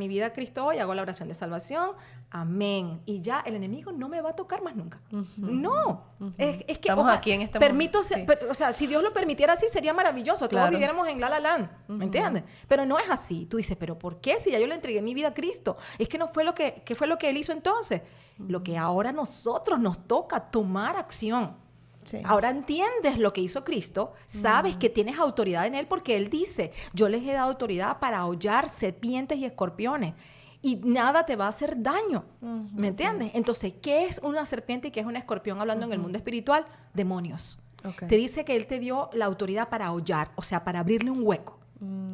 vida a Cristo hoy, hago la oración de salvación, amén. Y ya el enemigo no me va a tocar más nunca. No. Es que Estamos aquí en este permito momento, sí. o sea, si Dios lo permitiera así, sería maravilloso. Todos Claro. viviéramos en La La Land. ¿Me entiendes? Pero no es así. Tú dices, ¿pero por qué? Si ya yo le entregué mi vida a Cristo. Es que no fue ¿qué fue lo que Él hizo entonces? Lo que ahora nosotros nos toca tomar acción. Sí. Ahora entiendes lo que hizo Cristo, sabes que tienes autoridad en Él porque Él dice, yo les he dado autoridad para hollar serpientes y escorpiones y nada te va a hacer daño, ¿me entiendes? Entonces, ¿qué es una serpiente y qué es un escorpión hablando en el mundo espiritual? Demonios. Ok. Te dice que Él te dio la autoridad para hollar, o sea, para abrirle un hueco.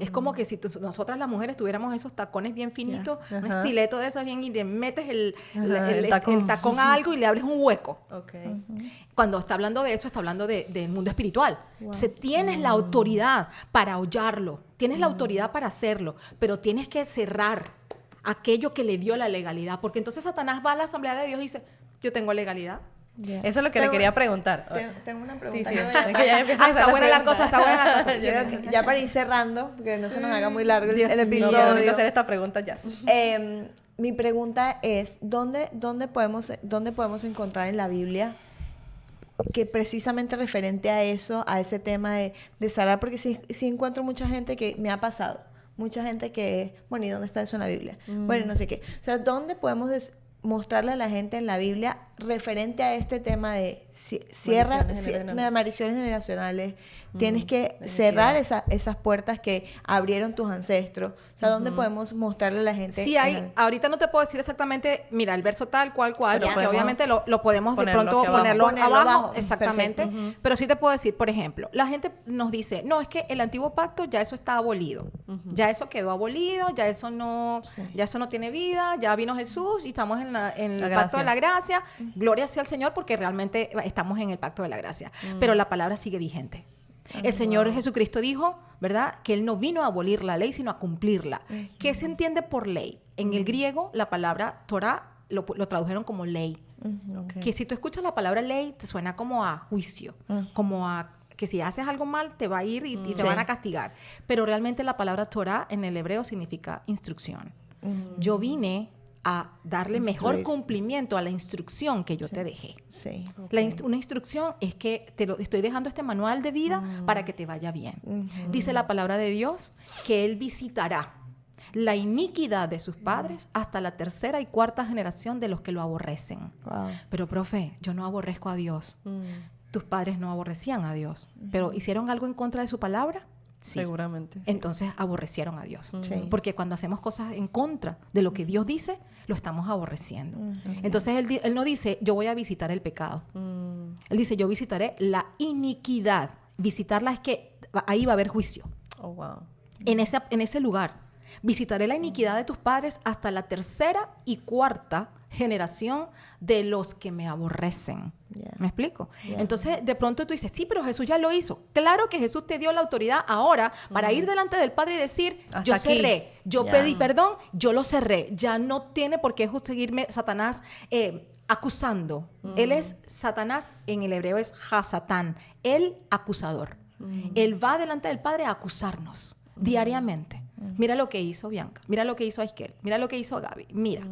Es como que si nosotras las mujeres tuviéramos esos tacones bien finitos, Ya. un Ajá. estileto de esos bien y le metes el tacón. tacón a algo y le abres un hueco. Ok. Cuando está hablando de eso, está hablando del mundo espiritual. Entonces, tienes la autoridad para hollarlo, tienes la autoridad para hacerlo, pero tienes que cerrar aquello que le dio la legalidad, porque entonces Satanás va a la asamblea de Dios y dice, yo tengo legalidad. Ya. Eso es lo que le quería preguntar. Tengo una Sí, pregunta. sí. Yo Es que ya empieza a hacer Está buena la pregunta. cosa, está buena la cosa. quiero que- ya para ir cerrando, porque no se nos haga muy largo Dios el mío, episodio. yo necesito hacer esta pregunta ya. Mi pregunta es, ¿dónde podemos encontrar en la Biblia que precisamente referente a eso, a ese tema de sanar? Porque sí encuentro mucha gente que me ha pasado, mucha gente que, bueno, ¿y dónde está eso en la Biblia? Bueno, no sé qué. O sea, ¿dónde podemos mostrarle a la gente en la Biblia referente a este tema de maldiciones generacionales? Tienes que cerrar esas puertas que abrieron tus ancestros. O sea, ¿dónde podemos mostrarle a la gente? Sí, ahorita no te puedo decir exactamente, mira, el verso tal, cual, Pero porque podemos obviamente lo podemos de ponerlo pronto hacia abajo. ponerlo Ponerlo abajo, abajo, exactamente. perfecto. Pero sí te puedo decir, por ejemplo, la gente nos dice, no, es que el antiguo pacto ya eso está abolido. Ya eso quedó abolido, ya eso no tiene vida, ya vino Jesús y estamos en el La pacto de gracia. la gracia. Gloria sea al Señor porque realmente estamos en el pacto de la gracia. Pero la palabra sigue vigente. El Señor Jesucristo dijo, ¿verdad?, que Él no vino a abolir la ley, sino a cumplirla. ¿Qué se entiende por ley? En el griego, la palabra Torah lo tradujeron como ley. Ok. Que si tú escuchas la palabra ley, te suena como a juicio, como a que si haces algo mal, te va a ir y te Sí. van a castigar. Pero realmente la palabra Torah en el hebreo significa instrucción. Yo vine a darle mejor Instruir. cumplimiento a la instrucción que yo te dejé. Sí. Una instrucción es que te estoy dejando este manual de vida para que te vaya bien. Dice la palabra de Dios que Él visitará la iniquidad de sus padres hasta la tercera y cuarta generación de los que lo aborrecen. Wow. Pero, profe, yo no aborrezco a Dios. Tus padres no aborrecían a Dios, pero ¿hicieron algo en contra de su palabra? Sí. Seguramente. sí. Entonces aborrecieron a Dios. Sí. Porque cuando hacemos cosas en contra de lo que Dios dice, lo estamos aborreciendo. Entonces él no dice, yo voy a visitar el pecado. Él dice, yo visitaré la iniquidad. Visitarla es que ahí va a haber juicio. Oh, wow. En ese lugar. Visitaré la iniquidad de tus padres hasta la tercera y cuarta generación de los que me aborrecen. Yeah. ¿Me explico? Yeah. Entonces, de pronto tú dices, sí, pero Jesús ya lo hizo. Claro que Jesús te dio la autoridad ahora para ir delante del Padre y decir, Hasta yo aquí. cerré, yo Ya. pedí perdón, yo lo cerré. Ya no tiene por qué seguirme Satanás acusando. Él es Satanás, en el hebreo es Hasatán, el acusador. Él va delante del Padre a acusarnos diariamente. Mira lo que hizo Bianca, mira lo que hizo Aiskel, mira lo que hizo Gaby, mira,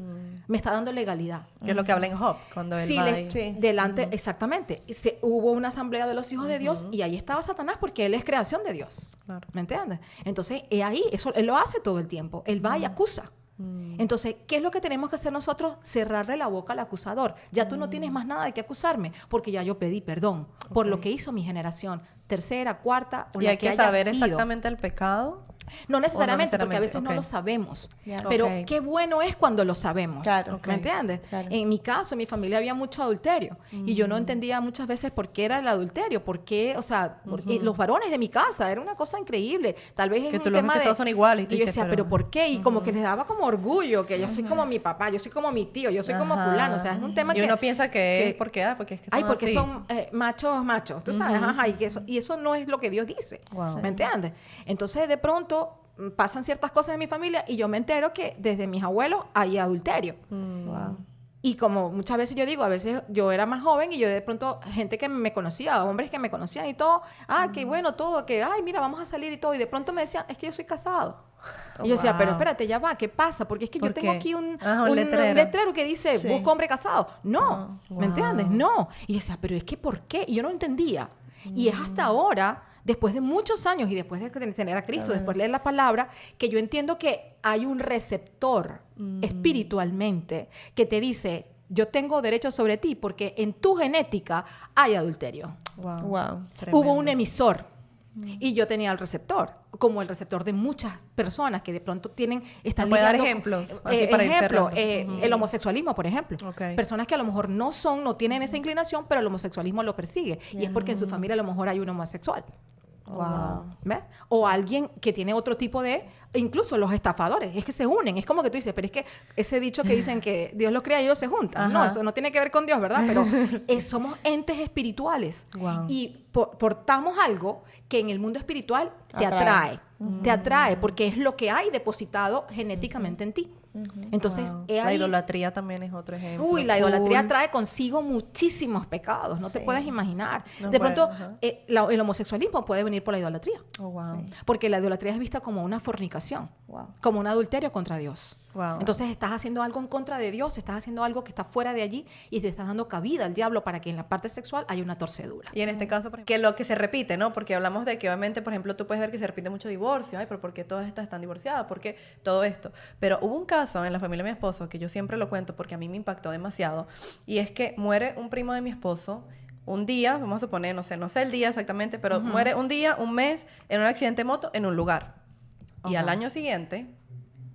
me está dando legalidad. Que es lo que habla en Job, cuando él Sí, va ahí. Sí. delante, exactamente. Hubo una asamblea de los hijos de Dios y ahí estaba Satanás porque él es creación de Dios. Claro. ¿Me entiendes? Entonces, ahí, eso él lo hace todo el tiempo. Él va y acusa. Entonces, ¿qué es lo que tenemos que hacer nosotros? Cerrarle la boca al acusador. Ya tú no tienes más nada de qué acusarme, porque ya yo pedí perdón por lo que hizo mi generación. Tercera, cuarta, o Y la hay que haya saber sido. exactamente el pecado. No necesariamente, porque a veces necesariamente, no ok. lo sabemos. Ya. Pero Ok. qué bueno es cuando lo sabemos. Claro. ¿Me entiendes? Claro. En mi caso, en mi familia había mucho adulterio. Y yo no entendía muchas veces por qué era el adulterio. Por qué, o sea, y los varones de mi casa. Era una cosa increíble. Tal vez es Que un tú los ves tema que de... todos son iguales y tú y yo dices, decía, pero- ¿pero por qué? Y como que les daba como orgullo. Que yo soy como mi papá, yo soy como mi tío, yo soy como Ajá. fulano. O sea, es un tema y que... uno piensa que es que- porque es que son Ay, porque así. son machos, tú sabes, ajá, y eso no es lo que Dios dice, Wow. ¿me entiendes? Entonces, de pronto, pasan ciertas cosas en mi familia y yo me entero que desde mis abuelos hay adulterio. Wow. Y como muchas veces yo digo, a veces yo era más joven y yo de pronto, gente que me conocía, hombres que me conocían y todo, qué bueno todo, que, ay, mira, vamos a salir y todo. Y de pronto me decían, es que yo soy casado. Y yo decía, pero espérate, ya va, ¿qué pasa? Porque es que yo tengo aquí un letrero que dice, busco hombre casado. No, ¿me entiendes? No. Y yo decía, pero es que ¿por qué? Y yo no entendía. Y es hasta ahora, después de muchos años y después de tener a Cristo, después de leer la palabra, que yo entiendo que hay un receptor espiritualmente que te dice, yo tengo derecho sobre ti porque en tu genética hay adulterio. Wow. Hubo un emisor y yo tenía el receptor, como el receptor de muchas personas que de pronto están ¿Me puede dar ligando- ejemplos? Así para ir cerrando. el homosexualismo, por ejemplo. Ok. Personas que a lo mejor no tienen esa inclinación, pero el homosexualismo lo persigue. Y es porque en su familia a lo mejor hay un homosexual. Wow. ¿Ves? O alguien que tiene otro tipo incluso los estafadores, es que se unen, es como que tú dices, pero es que ese dicho que dicen que Dios los crea y ellos se juntan, no, eso no tiene que ver con Dios, ¿verdad? Pero somos entes espirituales Wow. y portamos algo que en el mundo espiritual te atrae, porque es lo que hay depositado genéticamente en ti. Entonces, Wow. es La ahí- idolatría también es otro ejemplo. Uy, la idolatría Full. trae consigo muchísimos pecados, no te Sí. puedes imaginar. No de puede, pronto, ajá. el homosexualismo puede venir por la idolatría, Oh, wow. porque la idolatría es vista como una fornicación, Wow. como un adulterio contra Dios. Wow. Entonces estás haciendo algo en contra de Dios, estás haciendo algo que está fuera de allí y te estás dando cabida al diablo para que en la parte sexual haya una torcedura. Y en este caso, por ejemplo, que lo que se repite, ¿no? Porque hablamos de que obviamente, por ejemplo, tú puedes ver que se repite mucho divorcio. Ay, pero ¿por qué todas estas están divorciadas? ¿Por qué todo esto? Pero hubo un caso en la familia de mi esposo que yo siempre lo cuento porque a mí me impactó demasiado. Y es que muere un primo de mi esposo un día, vamos a suponer, no sé el día exactamente, pero muere un día, un mes, en un accidente de moto en un lugar. Y al año siguiente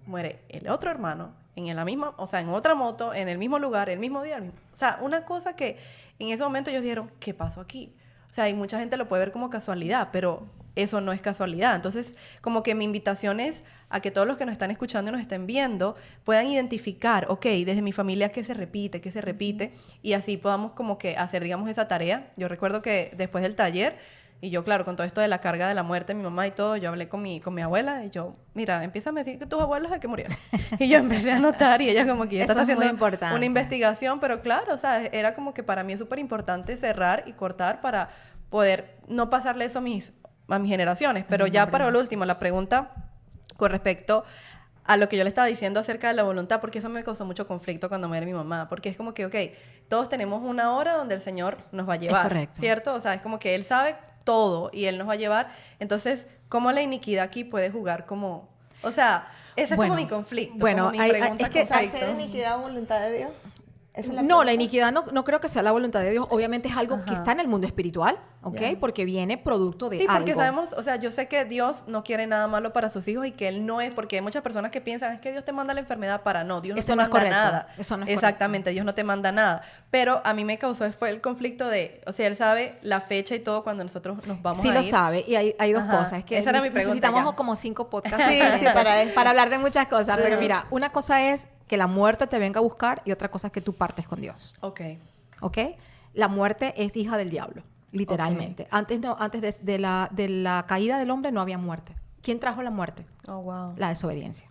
muere el otro hermano en la misma, o sea, en otra moto, en el mismo lugar, el mismo día. O sea, una cosa que en ese momento ellos dijeron, ¿qué pasó aquí? O sea, y mucha gente lo puede ver como casualidad, pero eso no es casualidad. Entonces, como que mi invitación es a que todos los que nos están escuchando y nos estén viendo puedan identificar, ok, desde mi familia qué se repite, y así podamos como que hacer, digamos, esa tarea. Yo recuerdo que después del taller, y yo, claro, con todo esto de la carga de la muerte de mi mamá y todo, yo hablé con mi abuela y yo, mira, empieza a decir que tus abuelos es que murieron. Y yo empecé a notar y ella como que ya Eso está es muy haciendo importante. una investigación, pero claro, o sea, era como que para mí es súper importante cerrar y cortar para poder no pasarle eso a mis generaciones. Pero ya para lo último, la pregunta con respecto a lo que yo le estaba diciendo acerca de la voluntad, porque eso me causó mucho conflicto cuando muere mi mamá, porque es como que, ok, todos tenemos una hora donde el Señor nos va a llevar, correcto. ¿cierto? O sea, es como que Él sabe todo y Él nos va a llevar. Entonces, ¿cómo la iniquidad aquí puede jugar como...? O sea, ese es Bueno, como mi conflicto, bueno, como mi hay- pregunta es que conflicto. ¿Hacer iniquidad o voluntad de Dios? ¿Esa es la No, pregunta? la iniquidad no creo que sea la voluntad de Dios. Obviamente es algo que está en el mundo espiritual, ¿ok? Ya. Porque viene producto de Sí, porque algo. sabemos, o sea, yo sé que Dios no quiere nada malo para sus hijos y que Él no es, porque hay muchas personas que piensan, es que Dios te manda la enfermedad para no, Dios no Eso te no es manda correcto, nada. eso no es Exactamente, Dios no te manda nada. Pero a mí me causó, fue el conflicto de, o sea, Él sabe la fecha y todo cuando nosotros nos vamos Sí a lo ir. sabe, y hay dos Ajá. cosas. Es que Esa era mi pregunta necesitamos ya. como 5 podcasts Sí, sí, para hablar de muchas cosas. Pero mira, una cosa es que la muerte te venga a buscar y otra cosa es que tú partes con Dios. Ok. ¿Ok? La muerte es hija del diablo, literalmente. Antes de la caída del hombre no había muerte. ¿Quién trajo la muerte? Oh, wow. La desobediencia.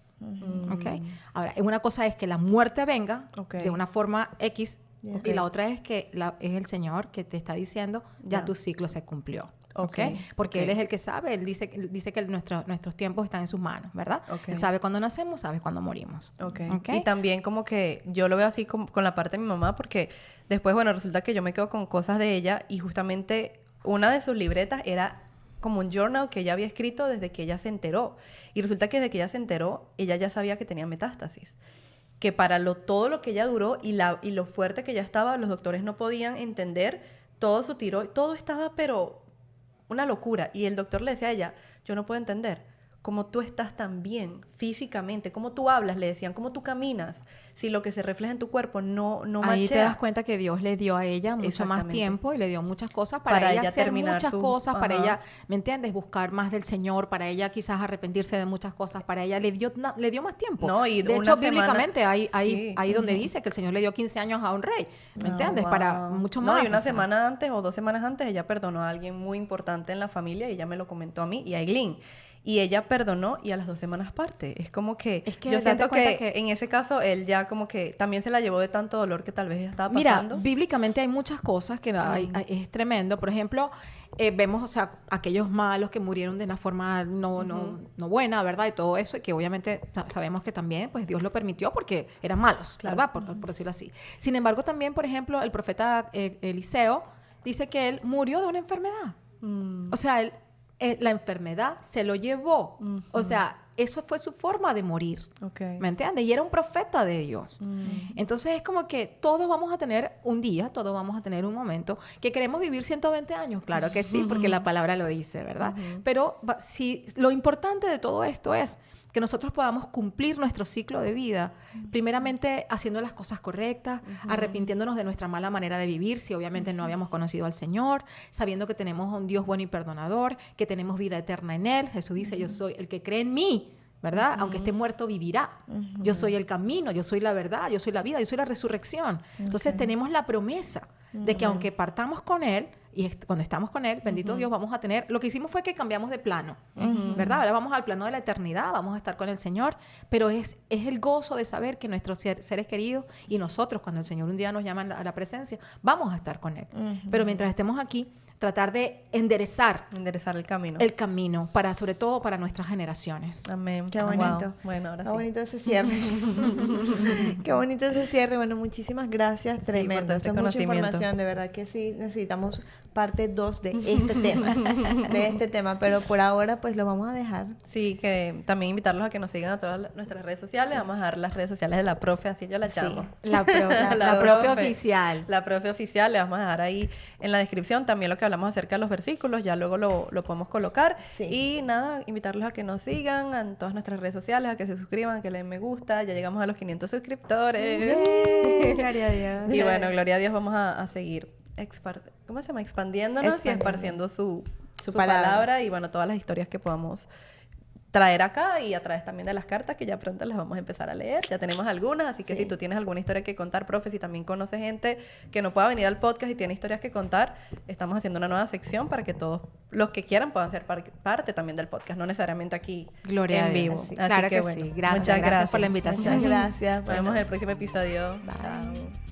¿Ok? Ahora, una cosa es que la muerte venga Ok. de una forma X Ok. y la otra es que es el Señor que te está diciendo ya Ya. tu ciclo se cumplió. ¿Ok? Ok, Porque ok. Él es el que sabe, Él dice que nuestros tiempos están en sus manos, ¿verdad? Ok. Él sabe cuándo nacemos, sabe cuándo morimos. Ok. ¿Ok? Y también como que yo lo veo así con la parte de mi mamá porque después, bueno, resulta que yo me quedo con cosas de ella y justamente una de sus libretas era como un journal que ella había escrito desde que ella se enteró. Y resulta que desde que ella se enteró, ella ya sabía que tenía metástasis. Que para todo lo que ella duró y lo fuerte que ella estaba, los doctores no podían entender todo su tiro, todo estaba pero una locura. Y el doctor le decía a ella, yo no puedo entender cómo tú estás tan bien físicamente, cómo tú hablas, le decían, cómo tú caminas, si lo que se refleja en tu cuerpo no Ahí machea. te das cuenta que Dios le dio a ella mucho más Exactamente. tiempo y le dio muchas cosas para ella hacer terminar muchas su- cosas, para Ajá. ella, ¿me entiendes? Buscar más del Señor, para ella quizás arrepentirse de muchas cosas, para ella le dio más tiempo. No, y de una hecho, semana- bíblicamente hay Sí. donde dice que el Señor le dio 15 años a un rey, ¿me Oh, entiendes? Para wow. mucho No, más. y una o sea. semana antes o 2 semanas antes ella perdonó a alguien muy importante en la familia y ella me lo comentó a mí y a Eileen. y ella perdonó y a las 2 semanas parte. Es como que, Es que yo date siento cuenta que que- en ese caso él ya como que también se la llevó de tanto dolor que tal vez ella estaba Mira, pasando. bíblicamente hay muchas cosas que es tremendo. Por ejemplo, vemos, o sea, aquellos malos que murieron de una forma no buena, ¿verdad? Y todo eso, y que obviamente sabemos que también, pues Dios lo permitió porque eran malos, Claro. ¿verdad? Por decirlo así. Sin embargo, también, por ejemplo, el profeta Eliseo dice que él murió de una enfermedad. O sea, la enfermedad se lo llevó. O sea, eso fue su forma de morir. Ok. ¿Me entiendes? Y era un profeta de Dios. Entonces es como que todos vamos a tener un día, todos vamos a tener un momento que queremos vivir 120 años. Claro que sí, porque la palabra lo dice, ¿verdad? Pero si lo importante de todo esto es que nosotros podamos cumplir nuestro ciclo de vida, primeramente haciendo las cosas correctas, arrepintiéndonos de nuestra mala manera de vivir, si obviamente no habíamos conocido al Señor, sabiendo que tenemos a un Dios bueno y perdonador, que tenemos vida eterna en Él. Jesús dice, yo soy el que cree en mí, ¿verdad? Aunque esté muerto, vivirá. Yo soy el camino, yo soy la verdad, yo soy la vida, yo soy la resurrección. Entonces tenemos la promesa de que aunque partamos con Él, y cuando estamos con Él, bendito Dios, vamos a tener... Lo que hicimos fue que cambiamos de plano, ¿verdad? Ahora vamos al plano de la eternidad, vamos a estar con el Señor, pero es el gozo de saber que nuestros seres queridos y nosotros, cuando el Señor un día nos llama a la presencia, vamos a estar con Él. Pero mientras estemos aquí, tratar de enderezar Enderezar el camino. el camino, sobre todo para nuestras generaciones. Amén. Qué bonito. Wow. Bueno, ahora Qué sí. bonito ese cierre. Qué bonito ese cierre. Bueno, muchísimas gracias. por Tremendo. todo Esto este es mucha conocimiento. información. De verdad que sí necesitamos parte 2 de este tema. De este tema. Pero por ahora, pues lo vamos a dejar. Sí, que también invitarlos a que nos sigan a todas nuestras redes sociales. Vamos a dar las redes sociales de la profe, así yo la llamo. La La profe profe. oficial. La profe oficial, le vamos a dejar ahí en la descripción también lo que hablamos acerca de los versículos, ya luego lo podemos colocar. Sí. Y nada, invitarlos a que nos sigan en todas nuestras redes sociales, a que se suscriban, a que le den me gusta. Ya llegamos a los 500 suscriptores. Gloria a Dios. Y bueno, gloria a Dios, vamos a seguir ¿cómo se llama? Expandiéndonos y esparciendo su palabra y bueno, todas las historias que podamos traer acá y a través también de las cartas que ya pronto las vamos a empezar a leer. Ya tenemos algunas, así que si tú tienes alguna historia que contar, profe, si también conoces gente que no pueda venir al podcast y tiene historias que contar, estamos haciendo una nueva sección para que todos los que quieran puedan ser parte también del podcast, no necesariamente aquí Gloria en a Dios. vivo. Sí, Así claro que bueno, sí. Gracias, muchas gracias por la invitación. Muchas gracias. Nos vemos en el próximo episodio. Bye. Chao.